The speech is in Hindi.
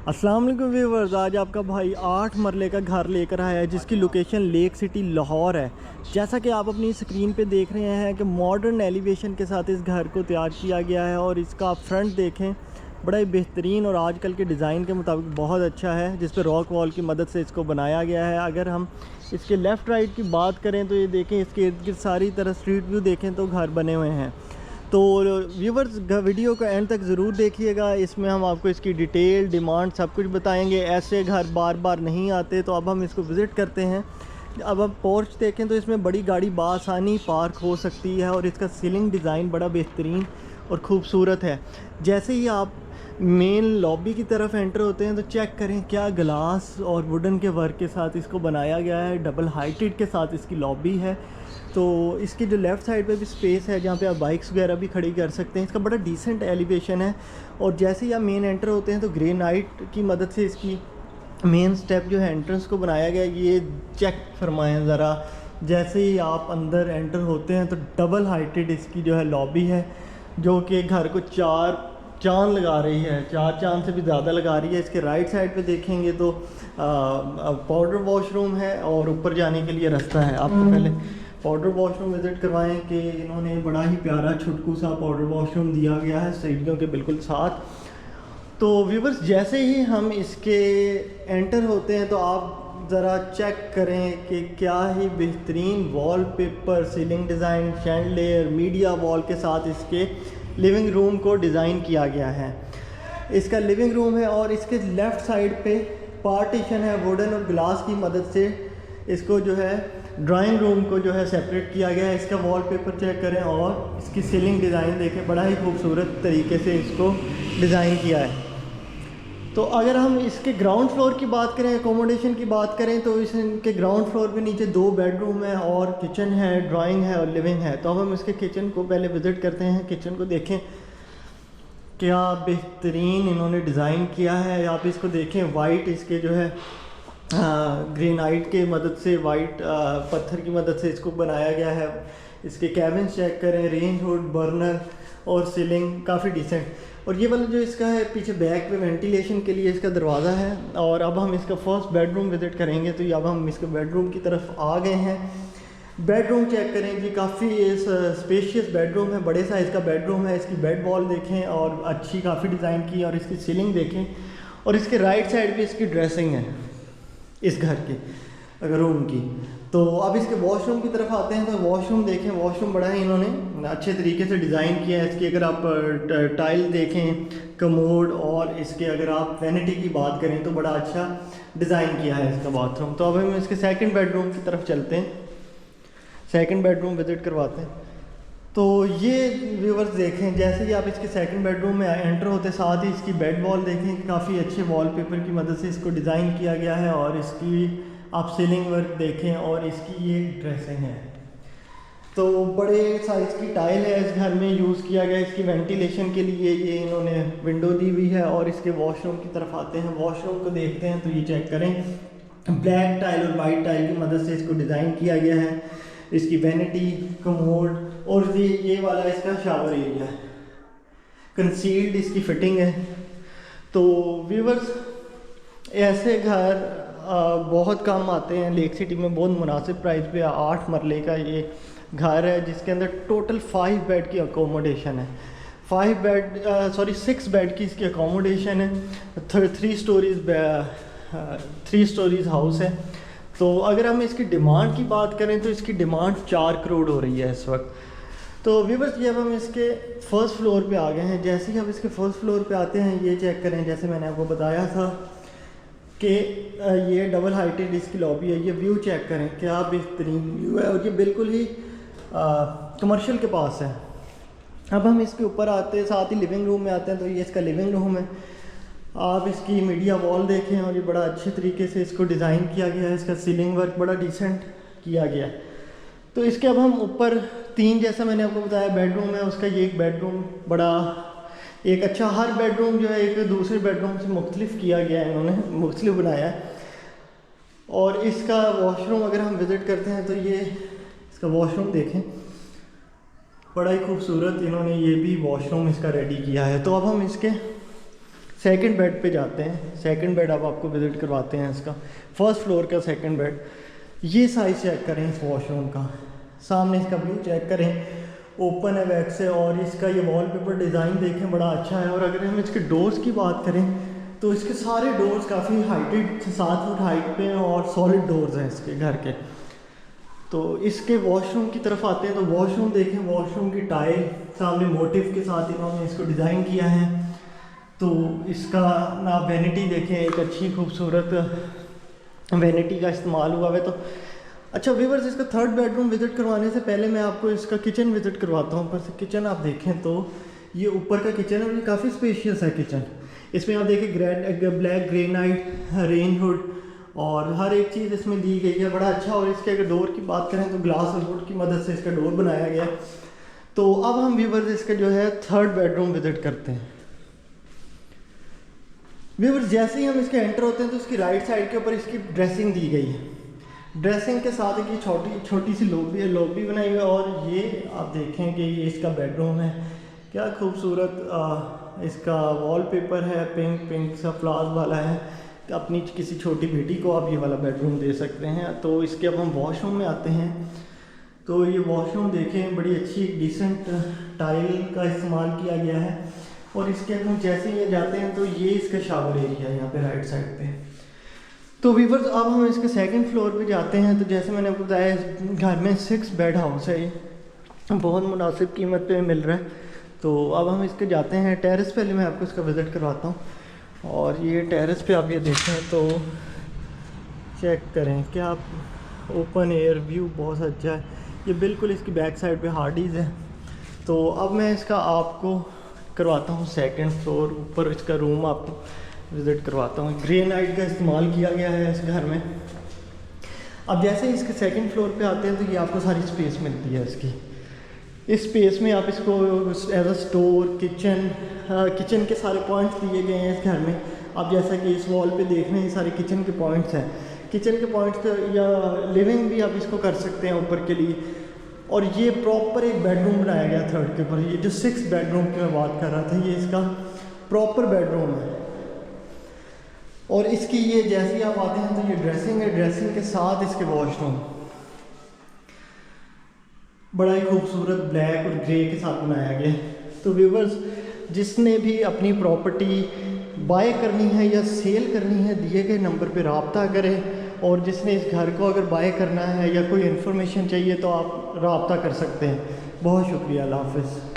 अस्सलाम वालेकुम व्यूअर्स, आज आपका भाई 8 मरले का घर लेकर आया है जिसकी लोकेशन लेक सिटी लाहौर है। जैसा कि आप अपनी स्क्रीन पे देख रहे हैं कि मॉडर्न एलिवेशन के साथ इस घर को तैयार किया गया है और इसका आप फ्रंट देखें, बड़ा ही बेहतरीन और आजकल के डिज़ाइन के मुताबिक बहुत अच्छा है, जिस पर रॉक वॉल की मदद से इसको बनाया गया है। अगर हम इसके लेफ़्ट राइट की बात करें तो ये देखें, इसके इर्द गिर्द सारी तरह स्ट्रीट व्यू देखें तो घर बने हुए हैं। तो व्यूवर्स वीडियो को एंड तक ज़रूर देखिएगा, इसमें हम आपको इसकी डिटेल डिमांड सब कुछ बताएंगे। ऐसे घर बार बार नहीं आते, तो अब हम इसको विज़िट करते हैं। अब हम पोर्च देखें तो इसमें बड़ी गाड़ी बासानी पार्क हो सकती है और इसका सीलिंग डिज़ाइन बड़ा बेहतरीन और ख़ूबसूरत है। जैसे ही आप मेन लॉबी की तरफ एंटर होते हैं तो चेक करें क्या ग्लास और वुडन के वर्क के साथ इसको बनाया गया है। डबल हाइटेड के साथ इसकी लॉबी है। तो इसकी जो लेफ़्ट साइड पे भी स्पेस है जहाँ पे आप बाइक्स वगैरह भी खड़ी कर सकते हैं। इसका बड़ा डिसेंट एलिवेशन है और जैसे ही आप मेन एंटर होते हैं तो ग्रेनाइट की मदद से इसकी मेन स्टेप जो है एंट्रेंस को बनाया गया है। ये चेक फरमाएं ज़रा, जैसे ही आप अंदर एंटर होते हैं तो डबल हाइटेड इसकी जो है लॉबी है, जो कि घर को 4 चांद लगा रही है, 4 चांद से भी ज़्यादा लगा रही है। इसके राइट साइड पे देखेंगे तो पाउडर वॉशरूम है और ऊपर जाने के लिए रास्ता है। आपको पहले पाउडर वॉशरूम विज़िट करवाएं कि इन्होंने बड़ा ही प्यारा छुटकू सा पाउडर वॉशरूम दिया गया है सीढ़ियों के बिल्कुल साथ। तो व्यूवर्स, जैसे ही हम इसके एंटर होते हैं तो आप ज़रा चेक करें कि क्या ही बेहतरीन wallpaper, ceiling design, chandelier, media wall के साथ इसके लिविंग रूम को डिज़ाइन किया गया है। इसका लिविंग रूम है और इसके लेफ़्ट साइड पे पार्टीशन है वुडन और ग्लास की मदद से। इसको जो है ड्राइंग रूम को जो है सेपरेट किया गया है। इसका वॉलपेपर चेक करें और इसकी सीलिंग डिज़ाइन देखें, बड़ा ही खूबसूरत तरीके से इसको डिज़ाइन किया है। तो अगर हम इसके ग्राउंड फ्लोर की बात करें, एकोमोडेशन की बात करें, तो इसके ग्राउंड फ्लोर पे नीचे 2 बेडरूम है और किचन है, ड्राइंग है और लिविंग है। तो अब हम इसके किचन को पहले विज़िट करते हैं। किचन को देखें क्या बेहतरीन इन्होंने डिज़ाइन किया है। आप इसको देखें, वाइट इसके जो है ग्रेनाइट के मदद से, वाइट पत्थर की मदद से इसको बनाया गया है। इसके कैबिन चेक करें, रेंज हुड, बर्नर और सीलिंग काफ़ी डिसेंट। और ये वाला जो इसका है पीछे बैक पे वेंटिलेशन के लिए इसका दरवाज़ा है। और अब हम इसका फर्स्ट बेडरूम विज़िट करेंगे। तो अब हम इसके बेडरूम की तरफ आ गए हैं। बेडरूम चेक करें जी, काफ़ी स्पेशियस बेडरूम है, बड़े साइज़ का बेडरूम है। इसकी बेड वॉल देखें और अच्छी काफ़ी डिज़ाइन की, और इसकी सीलिंग देखें। और इसके राइट साइड पे इसकी ड्रेसिंग है इस घर की, अगर रूम की। तो अब इसके वॉशरूम की तरफ आते हैं। तो वॉशरूम देखें, वॉशरूम बड़ा ही इन्होंने अच्छे तरीके से डिज़ाइन किया है। इसकी अगर आप टाइल देखें, कमोड, और इसके अगर आप वैनिटी की बात करें तो बड़ा अच्छा डिज़ाइन किया है इसका बाथरूम। तो अब हम इसके सेकंड बेडरूम की तरफ चलते हैं, सेकंड बेडरूम विज़िट करवाते हैं। तो ये व्यूवर्स देखें, जैसे ही आप इसके सेकंड बेडरूम में एंटर होते साथ ही इसकी बेड वॉल देखें कि काफ़ी अच्छे वॉलपेपर की मदद से इसको डिज़ाइन किया गया है। और इसकी आप सीलिंग वर्क देखें और इसकी ये ड्रेसिंग है। तो बड़े साइज़ की टाइल है इस घर में यूज़ किया गया। इसकी वेंटिलेशन के लिए ये इन्होंने विंडो दी हुई है। और इसके वॉशरूम की तरफ आते हैं, वॉशरूम को देखते हैं। तो ये चेक करें, ब्लैक टाइल और वाइट टाइल की मदद से इसको डिज़ाइन किया गया है। इसकी वैनिटी, कमोड और ये वाला इसका शावर एरिया है, कंसील्ड इसकी फिटिंग है। तो व्यूवर्स, ऐसे घर बहुत कम आते हैं लेक सिटी में। बहुत मुनासिब प्राइस पे 8 मरले का ये घर है जिसके अंदर टोटल 5 बेड की अकोमोडेशन है। 6 बेड की इसकी अकोमोडेशन है। 3 स्टोरीज हाउस है। तो अगर हम इसकी डिमांड की बात करें तो इसकी डिमांड 4 करोड़ हो रही है इस वक्त। तो व्यूवर्स, ये अब हम इसके फर्स्ट फ्लोर पे आ गए हैं। जैसे ही हम इसके फर्स्ट फ्लोर पे आते हैं, ये चेक करें, जैसे मैंने आपको बताया था कि ये डबल हाइटेड इसकी लॉबी है। ये व्यू चेक करें, क्या बेहतरीन व्यू है और ये बिल्कुल ही कमर्शियल के पास है। अब हम इसके ऊपर आते हैं, साथ ही लिविंग रूम में आते हैं। तो ये इसका लिविंग रूम है। आप इसकी मीडिया वॉल देखें और ये बड़ा अच्छे तरीके से इसको डिज़ाइन किया गया है। इसका सीलिंग वर्क बड़ा डिसेंट किया गया है। तो इसके अब हम ऊपर 3, जैसा मैंने आपको बताया, बेडरूम है उसका। ये एक बेडरूम बड़ा एक अच्छा, हर बेडरूम जो है एक दूसरे बेडरूम से मुख्तलिफ किया गया है, इन्होंने मुख्तलिफ बनाया है। और इसका वॉशरूम अगर हम विज़िट करते हैं तो ये इसका वॉशरूम देखें, बड़ा ही खूबसूरत इन्होंने ये भी वॉशरूम इसका रेडी किया है। तो अब हम इसके सेकंड बेड पे जाते हैं। सेकंड बेड अब आपको विज़िट करवाते हैं इसका, फर्स्ट फ्लोर का सेकंड बेड। ये साइज़ चेक करें इस वॉशरूम का, सामने इसका व्यू चेक करें, ओपन है, वैक्स है, और इसका ये वॉलपेपर डिज़ाइन देखें बड़ा अच्छा है। और अगर हम इसके डोर्स की बात करें तो इसके सारे डोर्स काफ़ी हाइटेड 7 फुट हाइट पे हैं और सॉलिड डोर्स हैं इसके घर के। तो इसके वॉशरूम की तरफ आते हैं तो वॉशरूम देखें, वॉशरूम की टाइल सामने मोटिव के साथ इन्होंने इसको डिज़ाइन किया है। तो इसका ना वैनिटी देखें, एक अच्छी खूबसूरत वैनिटी का इस्तेमाल हुआ है। तो अच्छा व्यूअर्स, इसका थर्ड बेडरूम विज़िट करवाने से पहले मैं आपको इसका किचन विज़िट करवाता हूँ। ऊपर से किचन आप देखें तो ये ऊपर का किचन है और ये काफ़ी स्पेशियस है किचन। इसमें आप देखें ब्लैक ग्रेनाइट रेन हुड और हर एक चीज़ इसमें दी गई है, बड़ा अच्छा। और इसके अगर डोर की बात करें तो ग्लास और वुड की मदद से इसका डोर बनाया गया है। तो अब हम व्यूअर्स इसका जो है थर्ड बेडरूम विज़िट करते हैं। व्यूअर्स जैसे ही हम इसके एंटर होते हैं तो इसकी राइट साइड के ऊपर इसकी ड्रेसिंग दी गई है। ड्रेसिंग के साथ एक ये छोटी सी लॉबी बनाई हुई है। और ये आप देखें कि ये इसका बेडरूम है, क्या खूबसूरत इसका वॉलपेपर है, पिंक सा फ्लावर्स वाला है। अपनी किसी छोटी बेटी को आप ये वाला बेडरूम दे सकते हैं। तो इसके अब हम वॉशरूम में आते हैं। तो ये वॉशरूम देखें, बड़ी अच्छी डिसेंट टाइल का इस्तेमाल किया गया है। और इसके हम जैसे ही जाते हैं तो ये इसका शावर एरिया है यहाँ पे राइट साइड पे। तो व्यूअर्स अब हम इसके सेकंड फ्लोर पे जाते हैं। तो जैसे मैंने आपको बताया घर में 6 बेड हाउस है, ये बहुत मुनासिब कीमत पे मिल रहा है। तो अब हम इसके जाते हैं टेरेस। पहले मैं आपको इसका विज़िट करवाता हूँ। और ये टेरेस पे आप ये देखें तो चेक करें कि आप ओपन एयर व्यू बहुत अच्छा है। ये बिल्कुल इसकी बैक साइड पे हार्डीज़ है। तो अब मैं इसका आपको करवाता हूँ सेकंड फ्लोर, ऊपर इसका रूम आपको विज़िट करवाता हूँ। ग्रेनाइट का इस्तेमाल किया गया है इस घर में। अब जैसे ही इसके सेकंड फ्लोर पे आते हैं तो ये आपको सारी स्पेस मिलती है इसकी। इस स्पेस में आप इसको एज अ स्टोर, किचन के सारे पॉइंट्स दिए गए हैं इस घर में। आप जैसा कि इस वॉल पे देख रहे हैं, सारे किचन के पॉइंट्स हैं। किचन के पॉइंट्स या लिविंग भी आप इसको कर सकते हैं ऊपर के लिए। और ये प्रॉपर एक बेडरूम बनाया गया थर्ड के ऊपर। ये जो 6 बेडरूम की मैं बात कर रहा था, ये इसका प्रॉपर बेडरूम है। और इसकी ये जैसे ही आप आते हैं तो ये ड्रेसिंग है, ड्रेसिंग के साथ इसके वॉशरूम बड़ा ही खूबसूरत ब्लैक और ग्रे के साथ बनाया गया है। तो व्यूवर्स जिसने भी अपनी प्रॉपर्टी बाय करनी है या सेल करनी है, दिए गए नंबर पे रब्ता करें। और जिसने इस घर को अगर बाय करना है या कोई इन्फॉर्मेशन चाहिए तो आप रब्ता कर सकते हैं। बहुत शुक्रिया, अल्लाह हाफ़िज़।